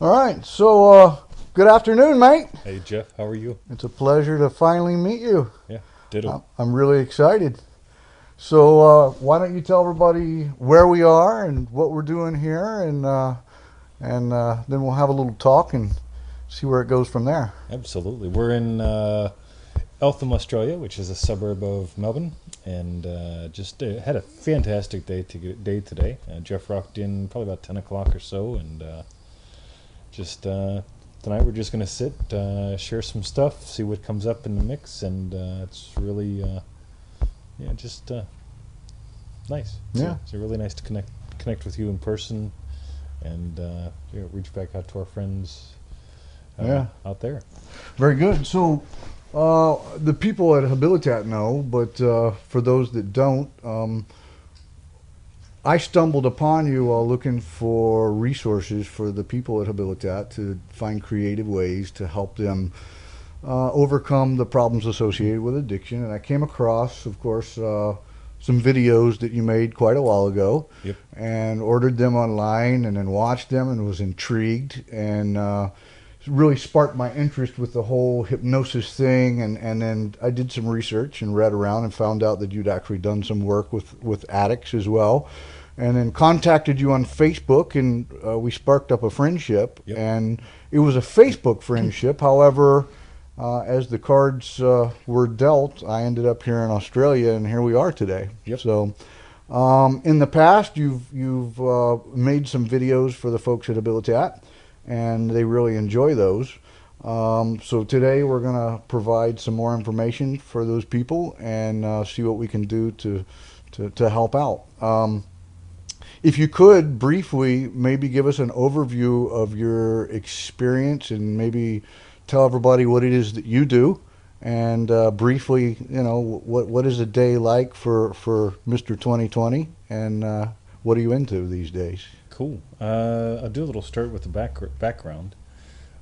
All right, so good afternoon, mate. Hey Jeff, how are you? It's a pleasure to finally meet you. Yeah, ditto. I'm really excited. So why don't you tell everybody where we are and what we're doing here, and then we'll have a little talk and see where it goes from there. Absolutely. We're in Eltham, Australia, which is a suburb of Melbourne, and just had a fantastic day today. Jeff rocked in probably about 10 o'clock or so, and just tonight we're just going to sit, share some stuff, see what comes up in the mix, and it's really, yeah, just nice. Yeah. It's really nice to connect with you in person, and reach back out to our friends Yeah. out there. Very good. So the people at Habilitat know, but for those that don't, I stumbled upon you while looking for resources for the people at Habilitat to find creative ways to help them overcome the problems associated with addiction. And I came across, of course, some videos that you made quite a while ago, Yep. and ordered them online and then watched them and was intrigued, and really sparked my interest with the whole hypnosis thing. And then I did some research and read around and found out that you'd actually done some work with addicts as well, and then contacted you on Facebook, and we sparked up a friendship. Yep. And it was a Facebook friendship. However, as the cards were dealt, I ended up here in Australia, and here we are today. Yep. So in the past, you've made some videos for the folks at Habilitat, and they really enjoy those. So today we're going to provide some more information for those people and see what we can do to help out. If you could briefly maybe give us an overview of your experience and maybe tell everybody what it is that you do, and briefly, what is a day like for Mr. 2020, and what are you into these days? Cool. I'll do a little start with the background.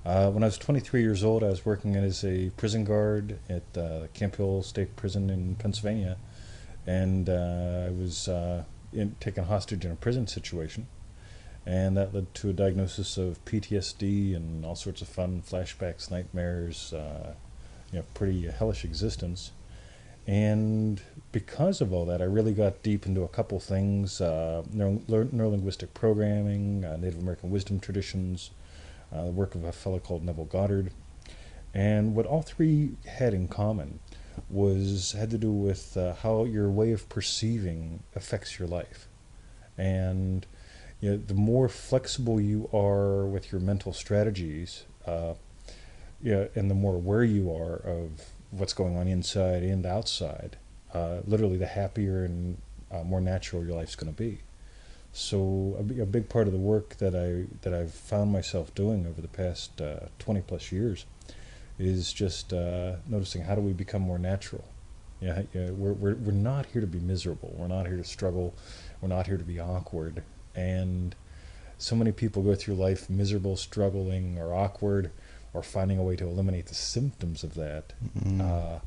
When I was 23 years old, I was working as a prison guard at Camp Hill State Prison in Pennsylvania, and I was taken hostage in a prison situation, and that led to a diagnosis of PTSD and all sorts of fun flashbacks, nightmares, pretty hellish existence. And because of all that, I really got deep into a couple things: neurolinguistic programming, Native American wisdom traditions, the work of a fellow called Neville Goddard. And what all three had in common had to do with how your way of perceiving affects your life. And the more flexible you are with your mental strategies, and the more aware you are of what's going on inside and outside, literally the happier and more natural your life's going to be. So a big part of the work that I've found myself doing over the past 20 plus years is just noticing how do we become more natural. We're not here to be miserable. We're not here to struggle. We're not here to be awkward. And so many people go through life miserable, struggling, or awkward, or finding a way to eliminate the symptoms of that. Mm.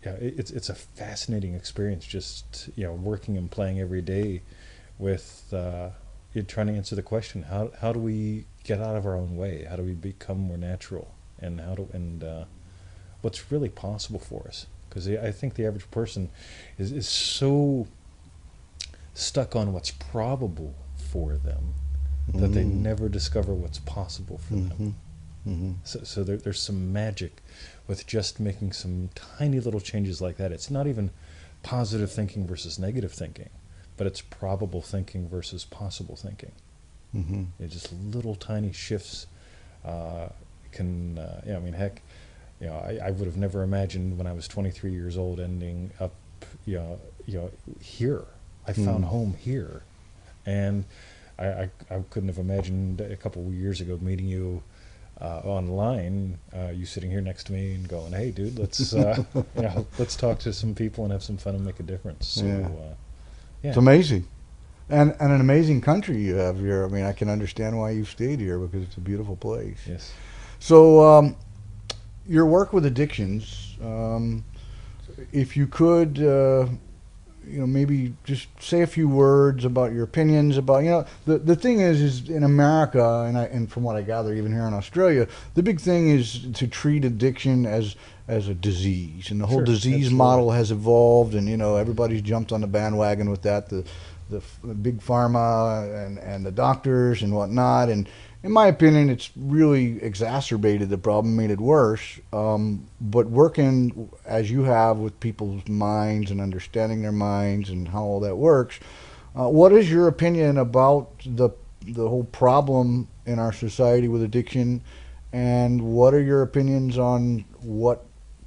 It's a fascinating experience. Just working and playing every day with trying to answer the question: how do we get out of our own way? How do we become more natural? And what's really possible for us? Because I think the average person is so stuck on what's probable for them that they never discover what's possible for them. Mm-hmm. So there's some magic with just making some tiny little changes like that. It's not even positive thinking versus negative thinking, but it's probable thinking versus possible thinking. Mm-hmm. It's just little tiny shifts can, heck, I would have never imagined when I was 23 years old ending up, here. I found home here, and I couldn't have imagined a couple of years ago meeting you online, you sitting here next to me and going, "Hey, dude, let's let's talk to some people and have some fun and make a difference." So, yeah. It's amazing, and an amazing country you have here. I mean, I can understand why you've stayed here because it's a beautiful place. Yes. So, your work with addictions, if you could, maybe just say a few words about your opinions about, the thing is in America, and from what I gather, even here in Australia, the big thing is to treat addiction as a disease, and the whole Sure, disease absolutely. model has evolved, and everybody's jumped on the bandwagon with that. The big pharma and the doctors and whatnot, and in my opinion, it's really exacerbated the problem, made it worse. But working as you have with people's minds and understanding their minds and how all that works, what is your opinion about the whole problem in our society with addiction, and what are your opinions on what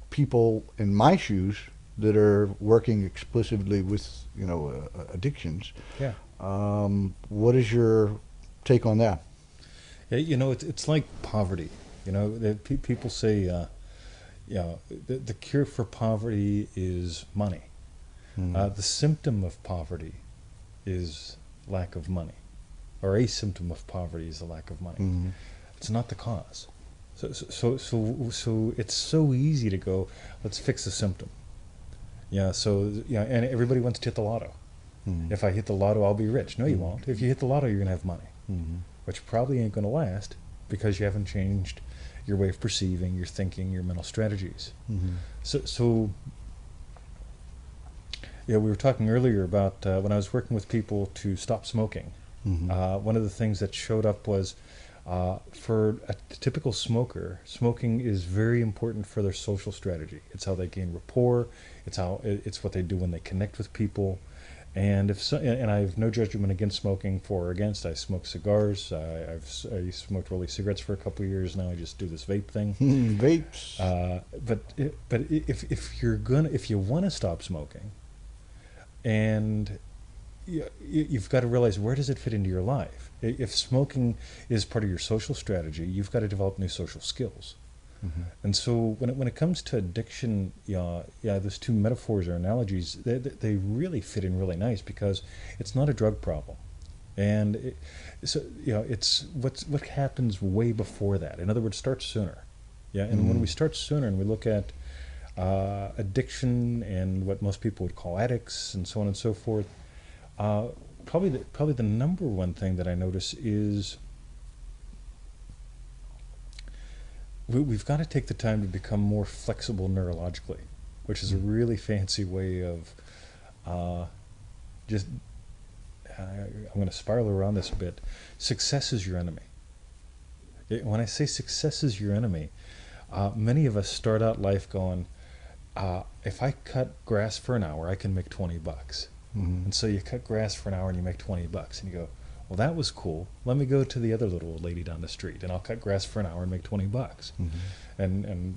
people in my shoes that are working explicitly with addictions? Yeah. What is your take on that? Yeah, it's like poverty. People say, the cure for poverty is money. Mm. The symptom of poverty is lack of money, or a symptom of poverty is a lack of money. Mm. It's not the cause. So it's so easy to go, let's fix the symptom. Yeah. So and everybody wants to hit the lotto. Mm. If I hit the lotto, I'll be rich. No, you Mm. won't. If you hit the lotto, you're gonna have money, Mm. which probably ain't going to last because you haven't changed your way of perceiving, your thinking, your mental strategies. Mm. So we were talking earlier about when I was working with people to stop smoking. Mm. One of the things that showed up was for a typical smoker, smoking is very important for their social strategy. It's how they gain rapport. It's what they do when they connect with people. And and I have no judgment against smoking for or against. I smoke cigars. I smoked rolling cigarettes for a couple of years now. I just do this vape thing. Vapes. But if you want to stop smoking, and you've got to realize, where does it fit into your life? If smoking is part of your social strategy, you've got to develop new social skills. Mhm. And so when it comes to addiction, those two metaphors or analogies, they really fit in really nice because it's not a drug problem, and it's what happens way before that. In other words, start sooner. Yeah, and when we start sooner and we look at addiction and what most people would call addicts and so on and so forth, probably the number one thing that I notice is we've got to take the time to become more flexible neurologically, which is a really fancy way of just. I'm going to spiral around this a bit. Success is your enemy. When I say success is your enemy, many of us start out life going, if I cut grass for an hour, I can make $20. Mm. And so you cut grass for an hour and you make $20, and you go, well, that was cool. Let me go to the other little old lady down the street, and I'll cut grass for an hour and make $20. Mm-hmm.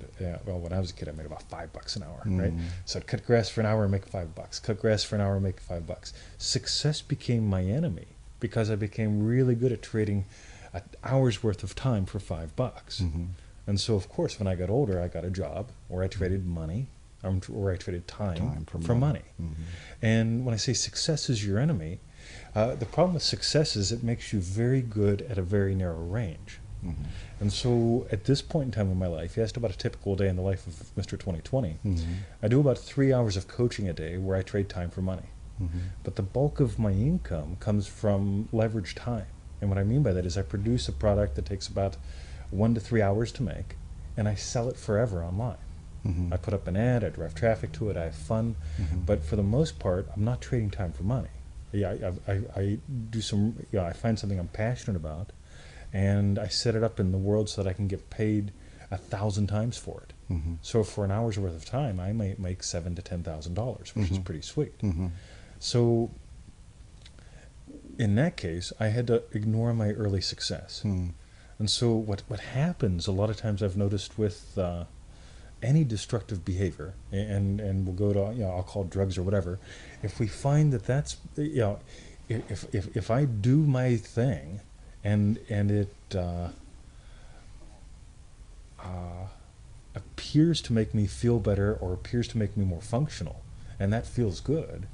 Well, when I was a kid, I made about $5 an hour, Mm. right? So I'd cut grass for an hour and make $5. Cut grass for an hour and make $5. Success became my enemy because I became really good at trading an hour's worth of time for $5. Mm-hmm. And so, of course, when I got older, I got a job where I traded money, or I traded time for money. Mm-hmm. And when I say success is your enemy, the problem with success is it makes you very good at a very narrow range. Mm-hmm. And so at this point in time in my life, you asked about a typical day in the life of Mr. 2020. Mm-hmm. I do about 3 hours of coaching a day where I trade time for money. Mm-hmm. But the bulk of my income comes from leveraged time. And what I mean by that is I produce a product that takes about 1 to 3 hours to make, and I sell it forever online. Mm-hmm. I put up an ad, I drive traffic to it, I have fun, Mm-hmm. but for the most part, I'm not trading time for money. Yeah, I do some. I find something I'm passionate about, and I set it up in the world so that I can get paid 1,000 times for it. Mm-hmm. So for an hour's worth of time, I might make $7,000 to $10,000, which is Mhm. pretty sweet. Mm-hmm. So in that case, I had to ignore my early success. Mm-hmm. And so what happens a lot of times, I've noticed with any destructive behavior, and we'll go to, I'll call it drugs or whatever, if we find that that's, if I do my thing and it appears to make me feel better or appears to make me more functional, and that feels good,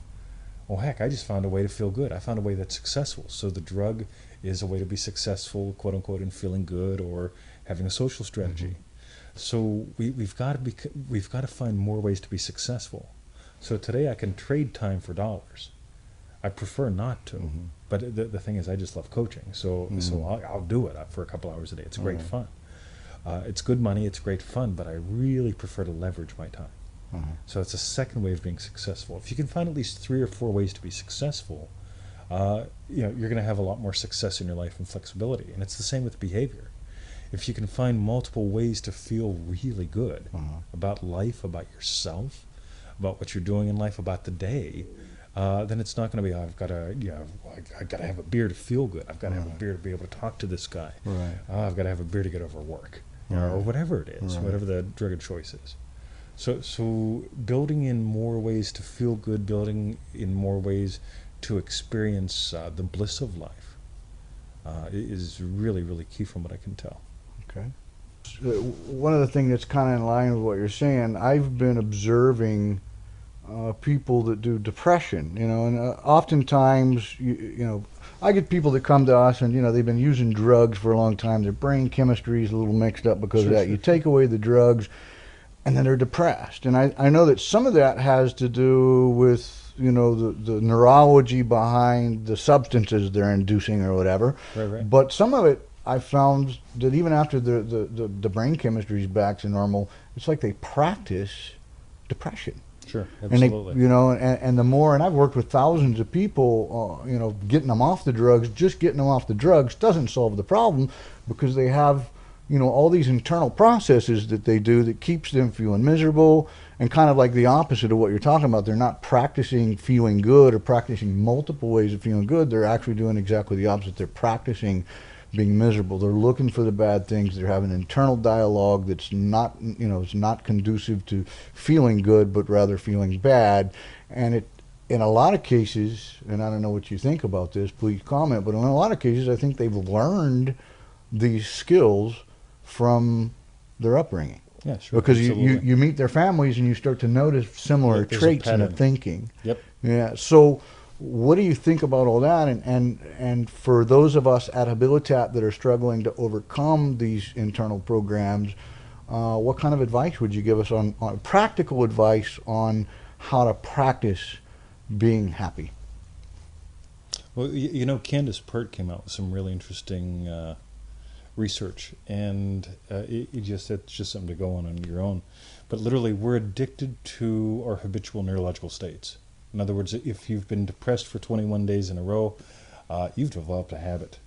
well, heck, I just found a way to feel good. I found a way that's successful. So the drug is a way to be successful, quote unquote, in feeling good or having a social strategy. Mm-hmm. So we've got to find more ways to be successful. So today I can trade time for dollars. I prefer not to, but the thing is, I just love coaching, so I'll do it for a couple hours a day. It's great fun. It's good money. It's great fun, but I really prefer to leverage my time. So it's a second way of being successful. If you can find at least 3 or 4 ways to be successful, you're going to have a lot more success in your life and flexibility. And it's the same with behavior. If you can find multiple ways to feel really good about life, about yourself, about what you're doing in life, about the day, then it's not going to be, I've got to have a beer to feel good. I've got to have a beer to be able to talk to this guy. Right. I've got to have a beer to get over work, or whatever it is, whatever the drug of choice is. So building in more ways to feel good, building in more ways to experience the bliss of life is really, really key from what I can tell. Okay. One of the things that's kind of in line with what you're saying, I've been observing people that do depression, and oftentimes, I get people that come to us and, they've been using drugs for a long time. Their brain chemistry is a little mixed up because of that. You take away the drugs and then they're depressed. And I know that some of that has to do with, the neurology behind the substances they're inducing or whatever. Right. But some of it, I found that even after the brain chemistry is back to normal, it's like they practice depression. Sure, absolutely. And the more, and I've worked with thousands of people, getting them off the drugs, just getting them off the drugs doesn't solve the problem, because they have, all these internal processes that they do that keeps them feeling miserable, and kind of like the opposite of what you're talking about. They're not practicing feeling good or practicing multiple ways of feeling good. They're actually doing exactly the opposite. They're practicing being miserable. They're looking for the bad things. They're having internal dialogue that's not, it's not conducive to feeling good, but rather feeling bad. And it, in a lot of cases, and I don't know what you think about this, please comment, but in a lot of cases, I think they've learned these skills from their upbringing. Yeah, sure. Because you meet their families and you start to notice similar traits in the thinking. Yep. Yeah. So what do you think about all that? And for those of us at Habilitat that are struggling to overcome these internal programs, what kind of advice would you give us on practical advice on how to practice being happy? Well, Candace Pert came out with some really interesting research, and it's just something to go on your own. But literally, we're addicted to our habitual neurological states. In other words, if you've been depressed for 21 days in a row, you've developed a habit,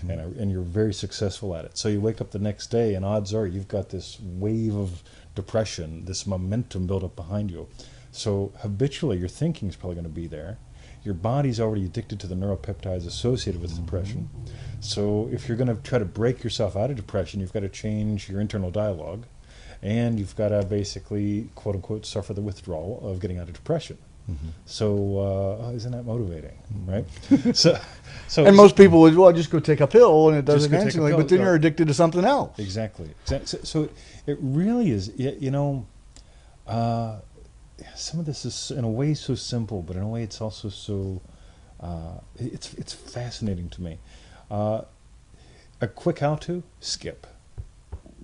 and you're very successful at it. So you wake up the next day, and odds are you've got this wave of depression, this momentum built up behind you. So habitually, your thinking is probably going to be there. Your body's already addicted to the neuropeptides associated with depression. So if you're going to try to break yourself out of depression, you've got to change your internal dialogue, and you've got to basically, quote unquote, suffer the withdrawal of getting out of depression. So isn't that motivating, right? so and most people would, well, just go take a pill and it does Just it go take a instantly, pill, but then no. you're addicted to something else. Exactly. So it really is, some of this is in a way so simple, but in a way it's also so, it's fascinating to me. A quick how-to, skip.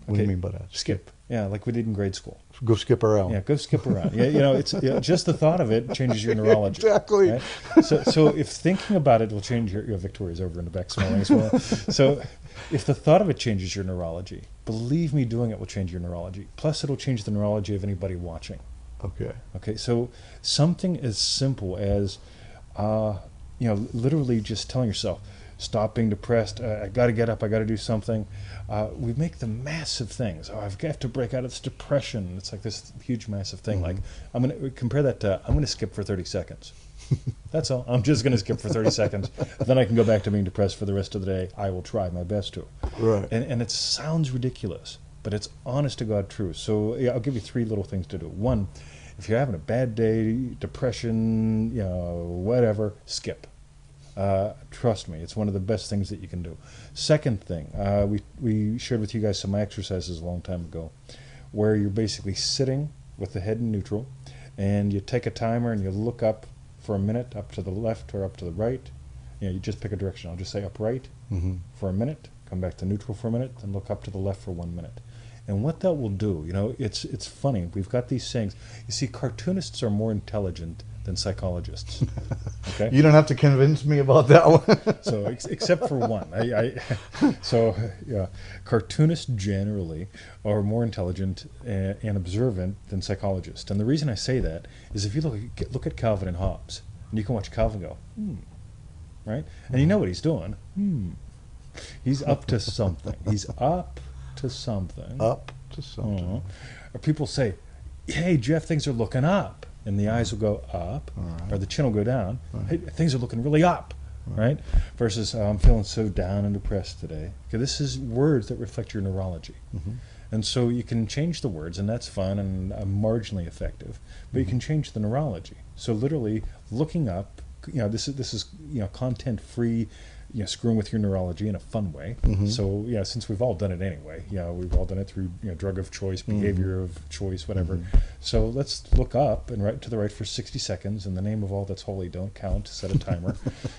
What do you mean by that? Skip. Yeah, like we did in grade school. Go skip around. Yeah, go skip around. Yeah, it's just the thought of it changes your neurology. Exactly. Right? So if thinking about it will change your Victoria's over in the back smiling as well. So if the thought of it changes your neurology, believe me, doing it will change your neurology. Plus, it'll change the neurology of anybody watching. Okay. So something as simple as, literally just telling yourself, stop being depressed. I got to get up. I got to do something. We make the massive things. Oh, I have to break out of this depression. It's like this huge, massive thing. Like, I'm going to compare that to, I'm going to skip for 30 seconds. That's all. I'm just going to skip for 30 seconds. Then I can go back to being depressed for the rest of the day. I will try my best to. Right. And it sounds ridiculous, but it's honest to God true. So I'll give you 3 little things to do. 1, if you're having a bad day, depression, whatever, skip. Trust me, it's one of the best things that you can do. Second thing, we shared with you guys some exercises a long time ago where you're basically sitting with the head in neutral, and you take a timer and you look up for a minute, up to the left or up to the right. You just pick a direction. I'll just say upright for a minute, come back to neutral for a minute, then look up to the left for 1 minute. And what that will do, you know, it's funny. We've got these sayings. You see, cartoonists are more intelligent than psychologists. Okay. You don't have to convince me about that one. So except for one, so yeah, cartoonists generally are more intelligent and observant than psychologists. And the reason I say that is if you look at Calvin and Hobbes, and you can watch Calvin go, right, and you know what he's doing. He's up to something. He's up to something. Up to something. Or people say, "Hey, Jeff, things are looking up." And the eyes will go up, or the chin will go down. Hey, things are looking really up, right? Versus, I'm feeling so down and depressed today. Okay, this is words that reflect your neurology. And so you can change the words, and that's fun and marginally effective. But you can change the neurology. So literally, looking up, you know, this is you know, content-free, you know, screwing with your neurology in a fun way. So yeah, since we've all done it anyway, you know, we've all done it through, you know, drug of choice, behavior of choice, whatever. So let's look up and right to the right for 60 seconds. In the name of all that's holy, don't count. Set a timer.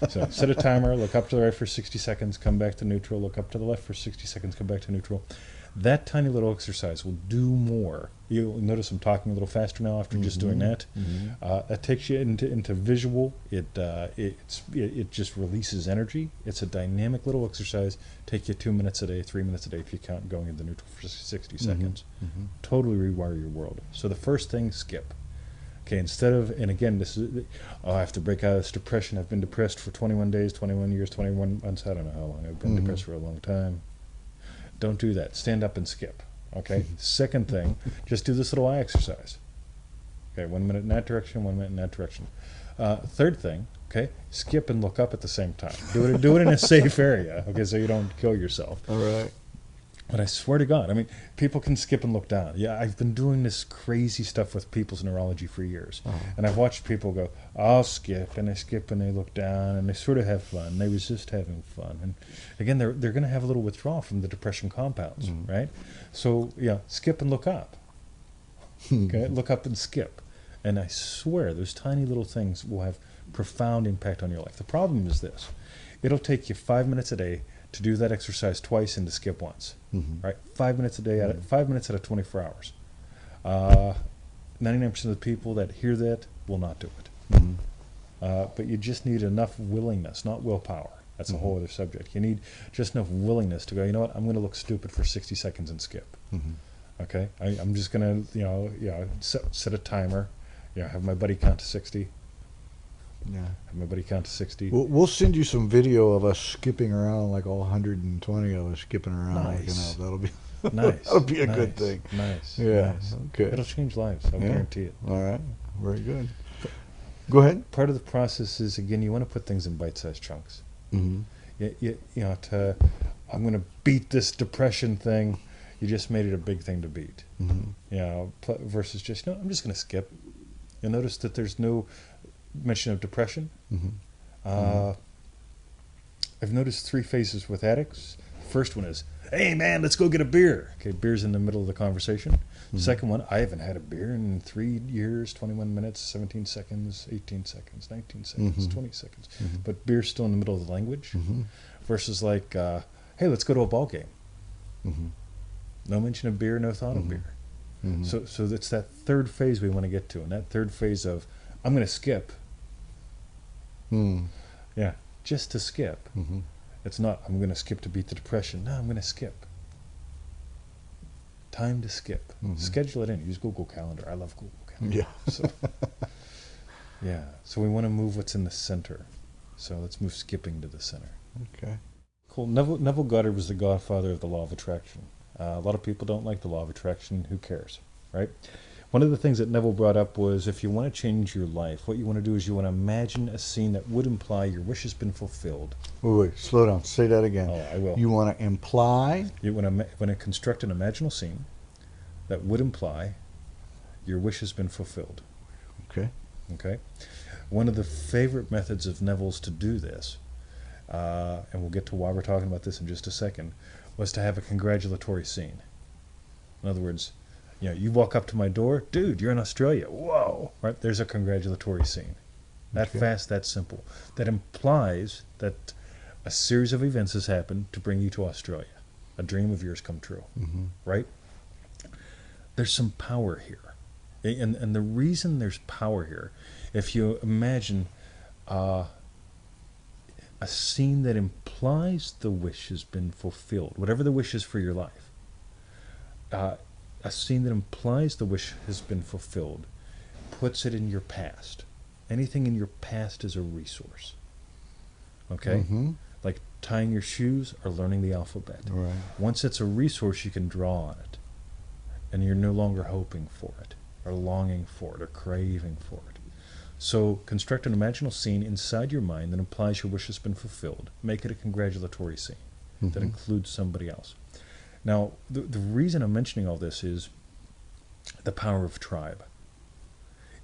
So set a timer. Look up to the right for 60 seconds. Come back to neutral. Look up to the left for 60 seconds. Come back to neutral. That tiny little exercise will do more. You'll notice I'm talking a little faster now after just doing that. That takes you into visual. It just releases energy. It's a dynamic little exercise. Take you 2 minutes a day, 3 minutes a day if you count going into neutral for 60 seconds. Totally rewire your world. So the first thing, skip. Okay, instead of, and again, this is, oh, I have to break out of this depression. I've been depressed for 21 days, 21 years, 21 months. I don't know how long. I've been depressed for a long time. Don't do that. Stand up and skip. Okay. Second thing, just do this little eye exercise. Okay, 1 minute in that direction, 1 minute in that direction. Third thing, okay, skip and look up at the same time. Do it in a safe area, okay, so you don't kill yourself. All right. But I swear to God, I mean, people can skip and look down. Yeah, I've been doing this crazy stuff with people's neurology for years. And I've watched people go, I'll skip, and they skip and they look down, and they sort of have fun. They resist having fun. And again, they're going to have a little withdrawal from the depression compounds, right? So, yeah, skip and look up. Okay, look up and skip. And I swear, those tiny little things will have profound impact on your life. The problem is this. It'll take you 5 minutes a day to do that exercise twice and to skip once, right? 5 minutes a day, 5 minutes out of 24 hours. 99% of the people that hear that will not do it. But you just need enough willingness, not willpower. That's a whole other subject. You need just enough willingness to go, you know what, I'm going to look stupid for 60 seconds and skip. Okay? I'm just going to, you know, set a timer, you know, have my buddy count to 60. Yeah. Have my buddy count to 60. We'll send you some video of us skipping around, like all 120 of us skipping around. Nice. That'll be Nice. that'll be a good thing. Nice. Yeah. Nice. Okay. It'll change lives. I guarantee it. All right. Very good. Go ahead. Part of the process is, again, you want to put things in bite-sized chunks. You know, I'm going to beat this depression thing. You just made it a big thing to beat. You know, versus just, you know, I'm just going to skip. You'll notice that there's no mention of depression. I've noticed 3 phases with addicts. The first one is, hey man, let's go get a beer. Okay, beer's in the middle of the conversation. Second one, I haven't had a beer in 3 years, 21 minutes, 17 seconds, 18 seconds, 19 seconds, 20 seconds. But beer's still in the middle of the language. Versus like, hey, let's go to a ball game. No mention of beer, no thought of beer. So it's that third phase we want to get to. And that third phase of, I'm going to skip. Yeah, just to skip. It's not, I'm going to skip to beat the depression. No, I'm going to skip. Time to skip. Schedule it in. Use Google Calendar. I love Google Calendar. Yeah. So, yeah. So we want to move what's in the center. So let's move skipping to the center. Okay. Cool. Neville Goddard was the godfather of the law of attraction. A lot of people don't like the law of attraction. Who cares, right? One of the things that Neville brought up was, if you want to change your life, what you want to do is you want to imagine a scene that would imply your wish has been fulfilled. Wait, slow down. Say that again. Oh, I will. You want to imply? You want to construct an imaginal scene that would imply your wish has been fulfilled. Okay. Okay. One of the favorite methods of Neville's to do this, and we'll get to why we're talking about this in just a second, was to have a congratulatory scene. In other words, you know, you walk up to my door, dude, you're in Australia. Whoa! Right? There's a congratulatory scene. That fast, that simple. That implies that a series of events has happened to bring you to Australia. A dream of yours come true. Right? there's some power here. And the reason there's power here, if you imagine uh, a scene that implies the wish has been fulfilled, whatever the wish is for your life, uh, a scene that implies the wish has been fulfilled puts it in your past. Anything in your past is a resource. Okay? Mm-hmm. Like tying your shoes or learning the alphabet. Right. Once it's a resource, you can draw on it. And you're no longer hoping for it, or longing for it, or craving for it. So construct an imaginal scene inside your mind that implies your wish has been fulfilled. Make it a congratulatory scene that includes somebody else. Now, the reason I'm mentioning all this is the power of tribe.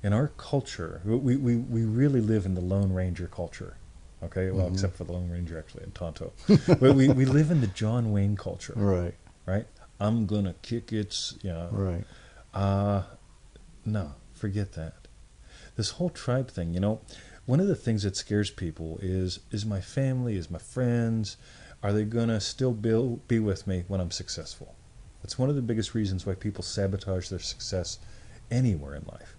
In our culture, we really live in the Lone Ranger culture. Okay, well, except for the Lone Ranger actually in Tonto. But we live in the John Wayne culture. Right. Right? I'm gonna kick its, Right. No, forget that. This whole tribe thing, one of the things that scares people is my family, is my friends, are they gonna still be with me when I'm successful? That's one of the biggest reasons why people sabotage their success anywhere in life.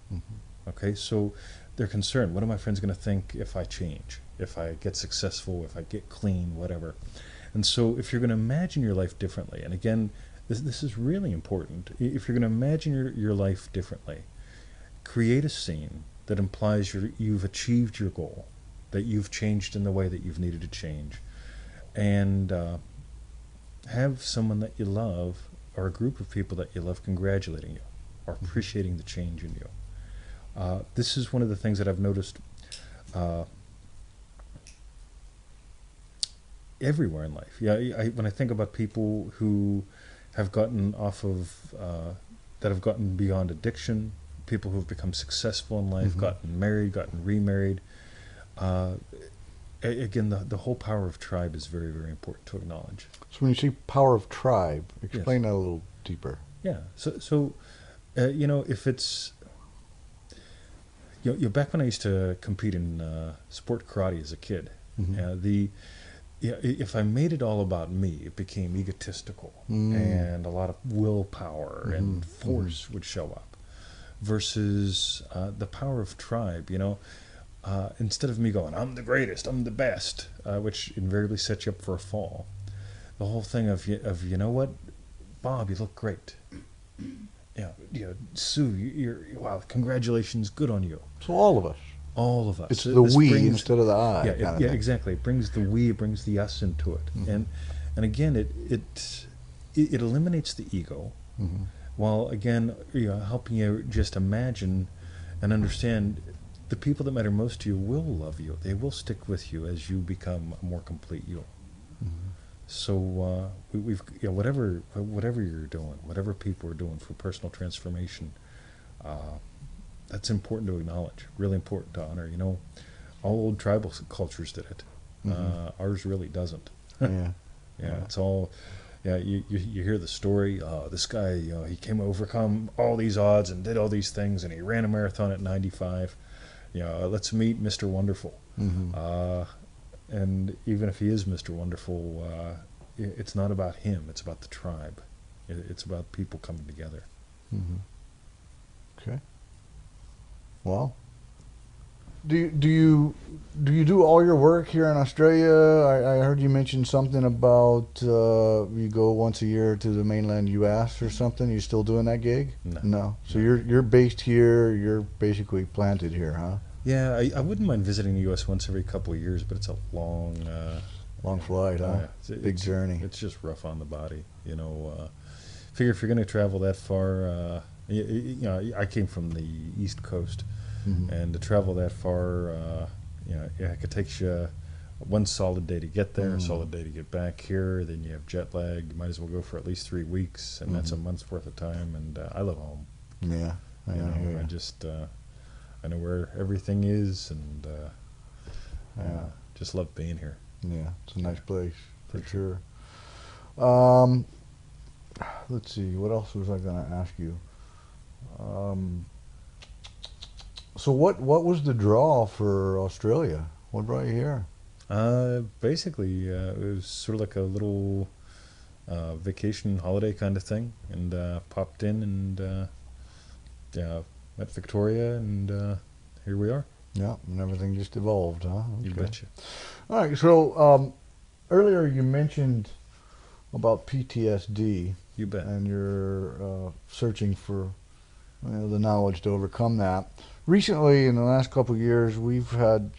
Okay, so they're concerned. What are my friends gonna think if I change? If I get successful, if I get clean, whatever. And so if you're gonna imagine your life differently, and again, this is really important. If you're going to imagine your life differently, create a scene that implies you've achieved your goal, that you've changed in the way that you've needed to change, and have someone that you love, or a group of people that you love, congratulating you, or appreciating the change in you. This is one of the things that I've noticed everywhere in life. When I think about people who have gotten off of, that have gotten beyond addiction, people who have become successful in life, gotten married, gotten remarried. Again, the whole power of tribe is very, very important to acknowledge. So when you say power of tribe, explain that a little deeper. Yeah. So if it's, back when I used to compete in sport karate as a kid, if I made it all about me, it became egotistical, and a lot of willpower and force would show up. Versus the power of tribe, instead of me going, I'm the greatest, I'm the best, which invariably sets you up for a fall. The whole thing of you know what, Bob, you look great. Sue, wow, congratulations, good on you. So all of us. All of us. It's the we instead of the I. Yeah, exactly. It brings the we, it brings the us into it, and again, it eliminates the ego, while again, helping you just imagine and understand the people that matter most to you will love you. They will stick with you as you become a more complete you. So we've whatever you're doing, whatever people are doing for personal transformation. That's important to acknowledge, really important to honor. All old tribal cultures did it. Ours really doesn't. Yeah. It's all, you hear the story, this guy, he came overcome all these odds and did all these things, and he ran a marathon at 95. Let's meet Mr. Wonderful. And even if he is Mr. Wonderful, it's not about him, it's about the tribe. It's about people coming together. Okay. Well, do you do all your work here in Australia? I heard you mention something about you go once a year to the mainland U.S. or something. You still doing that gig? No. So you're based here. You're basically planted here, huh? Yeah, I wouldn't mind visiting the U.S. once every couple of years, but it's a long flight, huh? Big journey. It's just rough on the body, Figure if you're going to travel that far, I came from the East Coast. And to travel that far, it could take you one solid day to get there, a solid day to get back here. Then you have jet lag. You might as well go for at least 3 weeks, and that's a month's worth of time. And I love home. Yeah, I just I know where everything is, and just love being here. Yeah, it's a nice place for sure. Let's see, what else was I going to ask you? So what was the draw for Australia? What brought you here? Basically, it was sort of like a little vacation, holiday kind of thing, and popped in and yeah, met Victoria, and here we are. Yeah, and everything just evolved, huh? You Okay. betcha. All right. So earlier you mentioned about PTSD, You bet. and you're searching for the knowledge to overcome that. Recently, in the last couple of years, we've had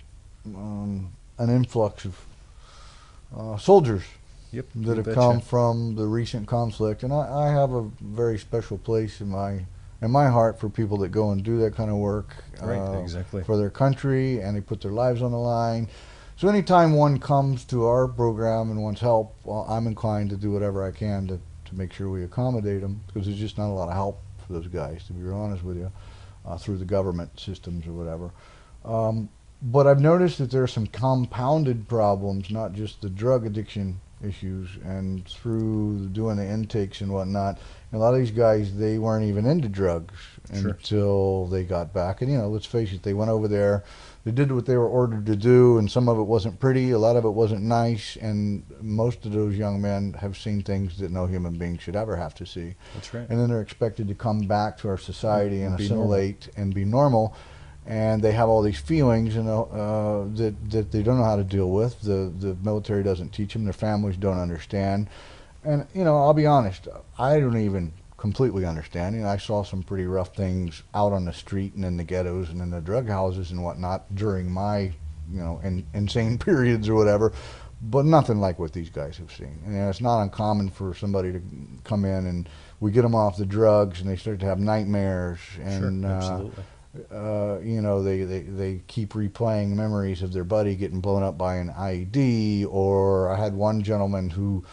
an influx of soldiers Yep. that You have betcha. come from the recent conflict, and I have a very special place in my heart for people that go and do that kind of work Right. Exactly. for their country, and they put their lives on the line. So anytime one comes to our program and wants help, well, I'm inclined to do whatever I can to make sure we accommodate them, because there's just not a lot of help for those guys, to be real honest with you, through the government systems or whatever. But I've noticed that there are some compounded problems, not just the drug addiction issues, and through doing the intakes and whatnot. A lot of these guys, they weren't even into drugs Sure. until they got back. And, let's face it, they went over there, they did what they were ordered to do, and some of it wasn't pretty, a lot of it wasn't nice, and most of those young men have seen things that no human being should ever have to see. That's right. And then they're expected to come back to our society and Be normal. assimilate and be normal. And they have all these feelings, that they don't know how to deal with. The military doesn't teach them. Their families don't understand. And I'll be honest, I don't even completely understand. I saw some pretty rough things out on the street and in the ghettos and in the drug houses and whatnot during my insane periods or whatever. But nothing like what these guys have seen. And it's not uncommon for somebody to come in and we get them off the drugs and they start to have nightmares, and Sure. Absolutely. they keep replaying memories of their buddy getting blown up by an IED. Or I had one gentleman who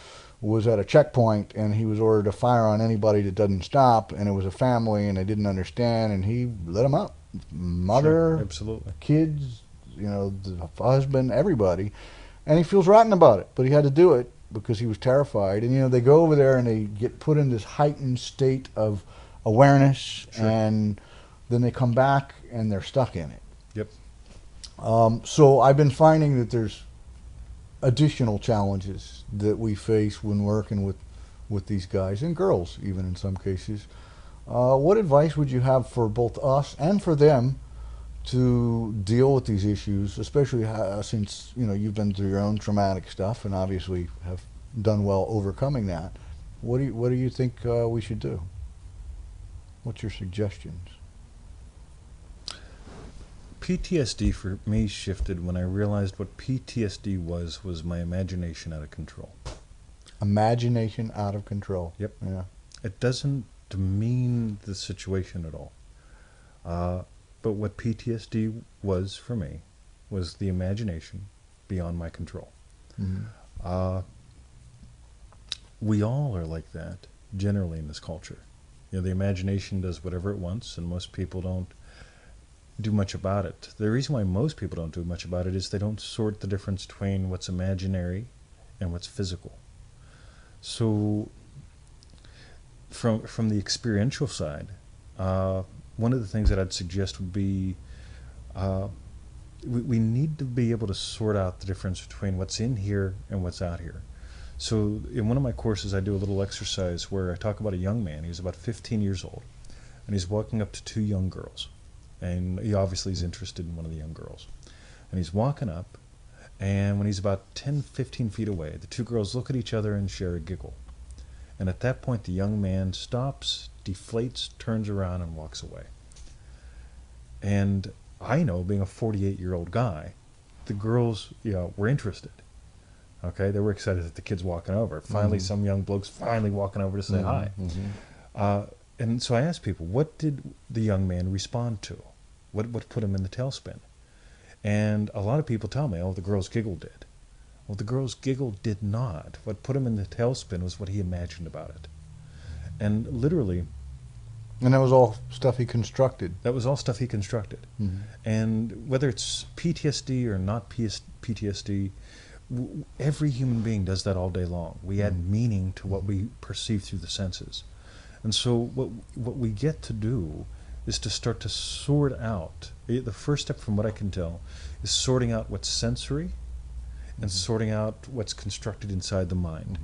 was at a checkpoint and he was ordered to fire on anybody that doesn't stop, and it was a family and they didn't understand, and he lit them up, mother, Sure. Absolutely. kids, the husband, everybody, and he feels rotten about it, but he had to do it because he was terrified. And they go over there and they get put in this heightened state of awareness. Sure. And then they come back and they're stuck in it. Yep. So I've been finding that there's additional challenges that we face when working with these guys and girls, even in some cases. What advice would you have for both us and for them to deal with these issues, especially since you've been through your own traumatic stuff and obviously have done well overcoming that? What do you think we should do? What's your suggestions? PTSD for me shifted when I realized what PTSD was my imagination out of control. Imagination out of control. Yep. Yeah. It doesn't demean the situation at all. But what PTSD was for me was the imagination beyond my control. Mm-hmm. We all are like that, generally, in this culture. The imagination does whatever it wants, and most people don't do much about it. The reason why most people don't do much about it is they don't sort the difference between what's imaginary and what's physical. So, from the experiential side, one of the things that I'd suggest would be we need to be able to sort out the difference between what's in here and what's out here. So in one of my courses, I do a little exercise where I talk about a young man. He's about 15 years old, and he's walking up to two young girls. And he obviously is interested in one of the young girls. And he's walking up, and when he's about 10, 15 feet away, the two girls look at each other and share a giggle. And at that point, the young man stops, deflates, turns around, and walks away. And I know, being a 48-year-old guy, the girls, were interested. Okay, they were excited that the kid's walking over. Finally, some young bloke's finally walking over to say hi. Mm-hmm. And so I asked people, what did the young man respond to? What put him in the tailspin? And a lot of people tell me, the girl's giggle did. Well, the girl's giggle did not. What put him in the tailspin was what he imagined about it. And literally, And that was all stuff he constructed. that was all stuff he constructed. Mm-hmm. And whether it's PTSD or not PTSD, every human being does that all day long. We add meaning to what we perceive through the senses. And so what we get to do is to start to sort out. The first step, from what I can tell, is sorting out what's sensory and sorting out what's constructed inside the mind.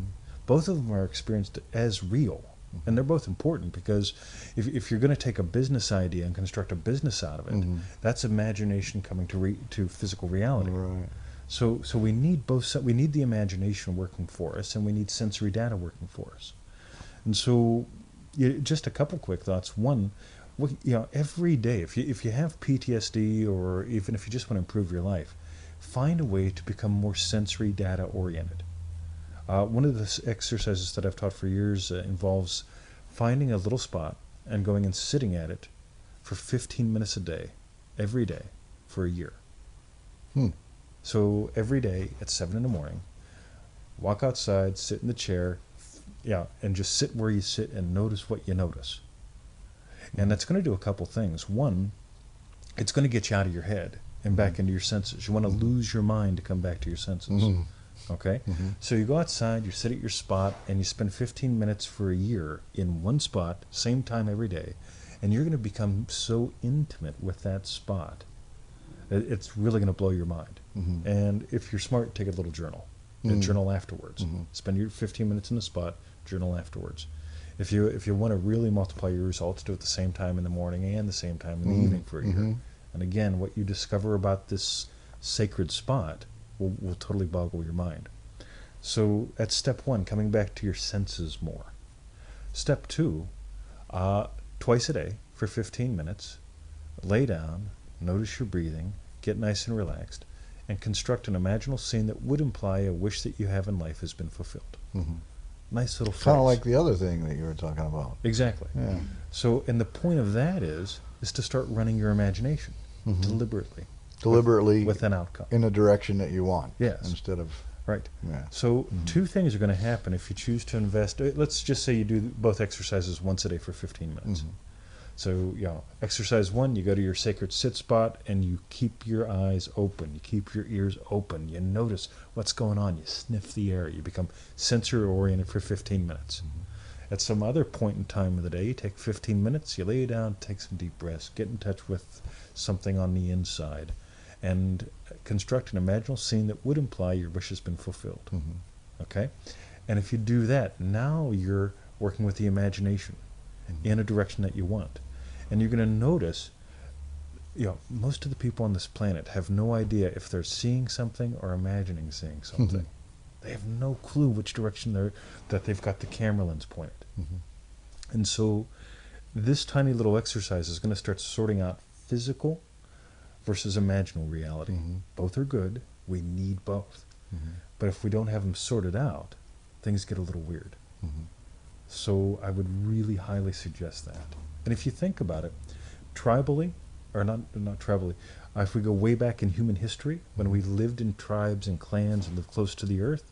both of them are experienced as real. And they're both important because if you're going to take a business idea and construct a business out of it, that's imagination coming to physical reality. Right. So we need both. We need the imagination working for us, and we need sensory data working for us. And so, just a couple quick thoughts. One, every day, if you have PTSD, or even if you just want to improve your life, find a way to become more sensory data oriented. One of the exercises that I've taught for years involves finding a little spot and going and sitting at it for 15 minutes a day, every day, for a year. So every day at 7 in the morning, walk outside, sit in the chair, and just sit where you sit and notice what you notice. And that's going to do a couple things. One, it's going to get you out of your head and back into your senses. You want to lose your mind to come back to your senses. Okay? So you go outside, you sit at your spot, and you spend 15 minutes for a year in one spot, same time every day, and you're going to become so intimate with that spot. It's really going to blow your mind. And if you're smart, take a little journal. Journal afterwards. Spend your 15 minutes in the spot, journal afterwards. If you want to really multiply your results, do it the same time in the morning and the same time in the evening for a year. And again, what you discover about this sacred spot will totally boggle your mind. So that's step one, coming back to your senses more. Step two, twice a day for 15 minutes, lay down, notice your breathing, get nice and relaxed, and construct an imaginal scene that would imply a wish that you have in life has been fulfilled. Nice little phrase. Kind of like the other thing that you were talking about. Exactly. Yeah. So, and the point of that is to start running your imagination deliberately. With an outcome. In the direction that you want. Yes. Instead of... Right. Yeah. So two things are going to happen if you choose to invest. Let's just say you do both exercises once a day for 15 minutes. So, exercise one, you go to your sacred sit spot and you keep your eyes open. You keep your ears open. You notice what's going on. You sniff the air. You become sensory oriented for 15 minutes. At some other point in time of the day, you take 15 minutes, you lay down, take some deep breaths, get in touch with something on the inside, and construct an imaginal scene that would imply your wish has been fulfilled. Okay? And if you do that, now you're working with the imagination in a direction that you want. And you're going to notice, most of the people on this planet have no idea if they're seeing something or imagining seeing something. They have no clue which direction that they've got the camera lens pointed. And so this tiny little exercise is going to start sorting out physical versus imaginal reality. Both are good. We need both. But if we don't have them sorted out, things get a little weird. So I would really highly suggest that. And if you think about it, tribally, or not tribally, if we go way back in human history, when we lived in tribes and clans and lived close to the earth,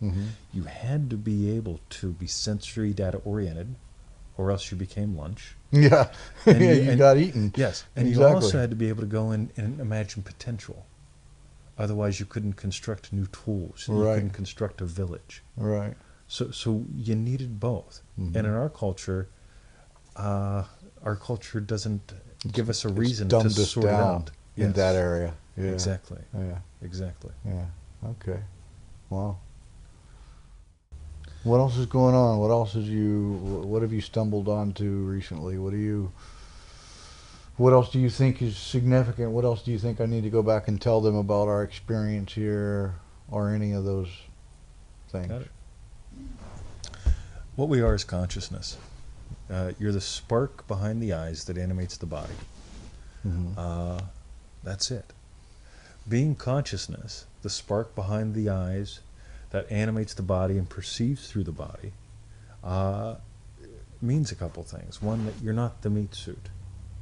you had to be able to be sensory data oriented, or else you became lunch. Yeah, And you got eaten. Yes, and Exactly. you also had to be able to go in and imagine potential. Otherwise, you couldn't construct new tools. You couldn't construct a village. Right. So you needed both. And in our culture doesn't give us a reason to dumbed us sort it down out. in that area. Yeah. Exactly. Yeah. Exactly. Yeah. Okay. Wow. What else is going on? What have you stumbled onto recently? What else do you think is significant? What else do you think I need to go back and tell them about our experience here, or any of those things? Got it. What we are is consciousness. You're the spark behind the eyes that animates the body. That's it. Being consciousness, the spark behind the eyes that animates the body and perceives through the body, means a couple things. One, that you're not the meat suit.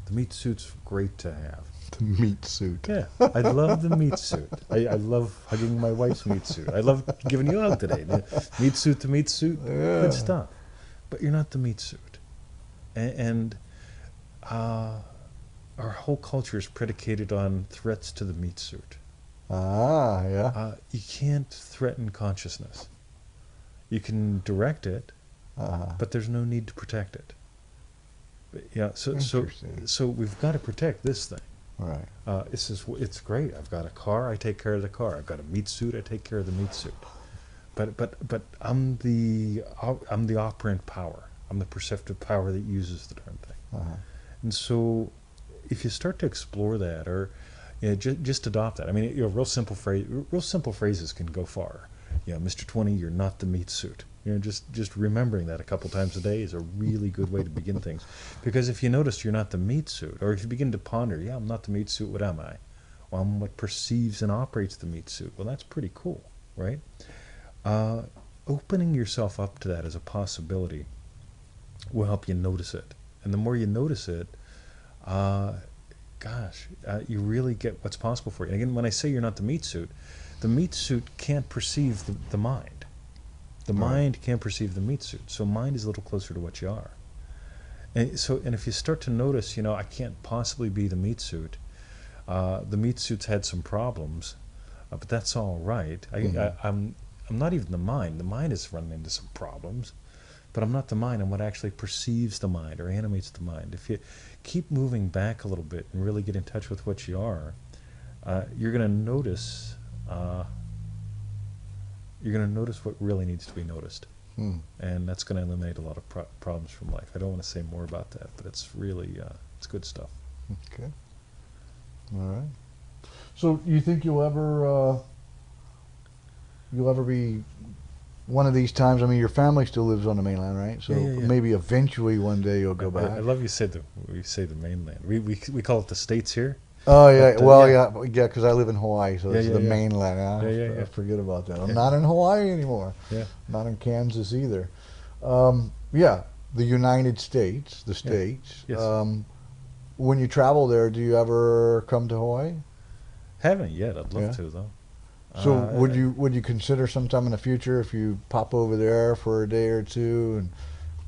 The meat suit's great to have. The meat suit. Yeah, I love the meat suit. I love hugging my wife's meat suit. I love giving you a hug today. The meat suit, good stuff. But you're not the meat suit. And our whole culture is predicated on threats to the meat suit. Yeah. You can't threaten consciousness. You can direct it, but there's no need to protect it. But yeah, so we've got to protect this thing. Right. It's great. I've got a car, I take care of the car. I've got a meat suit, I take care of the meat suit. but I'm the operant power. I'm the perceptive power that uses the darn thing. Uh-huh. And so, if you start to explore that, or just adopt that. I mean, real simple phrases can go far. Mr. 20, you're not the meat suit. Just remembering that a couple times a day is a really good way to begin things. Because if you notice you're not the meat suit, or if you begin to ponder, I'm not the meat suit, what am I? Well, I'm what perceives and operates the meat suit. Well, that's pretty cool, right? Opening yourself up to that as a possibility will help you notice it. And the more you notice it, you really get what's possible for you. And again, when I say you're not the meat suit can't perceive the mind. The mind can't perceive the meat suit. So mind is a little closer to what you are. And if you start to notice, I can't possibly be the meat suit. The meat suit's had some problems, but that's all right. I'm not even the mind. The mind has run into some problems, but I'm not the mind. I'm what actually perceives the mind or animates the mind. If you keep moving back a little bit and really get in touch with what you are, you're going to notice. You're going to notice what really needs to be noticed, and that's going to eliminate a lot of problems from life. I don't want to say more about that, but it's really it's good stuff. Okay. All right. So, you think you'll ever be one of these times? I mean, your family still lives on the mainland, right? So Yeah. maybe eventually one day you'll go back. I love you say the mainland. We call it the States here. Oh yeah, But, well yeah. yeah, because I live in Hawaii, so it's the yeah. mainland. Huh? Yeah. I forget about that. I'm Yeah. not in Hawaii anymore. Yeah. Not in Kansas either. The United States, the states. Yes. When you travel there, do you ever come to Hawaii? Haven't yet. I'd love Yeah. to though. So would you consider sometime in the future if you pop over there for a day or two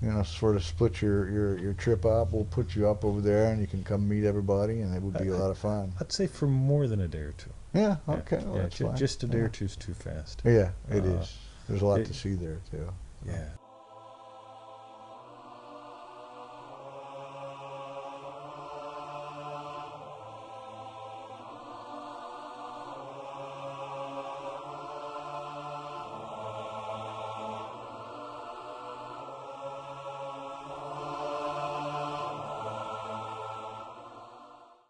and sort of split your trip up? We'll put you up over there and you can come meet everybody, and it would be a lot of fun. I'd say for more than a day or two. Yeah. Okay. Well, Yeah. that's fine. Just a day or two is too fast. Yeah, it Uh, is. There's a lot it- to see there too. Yeah.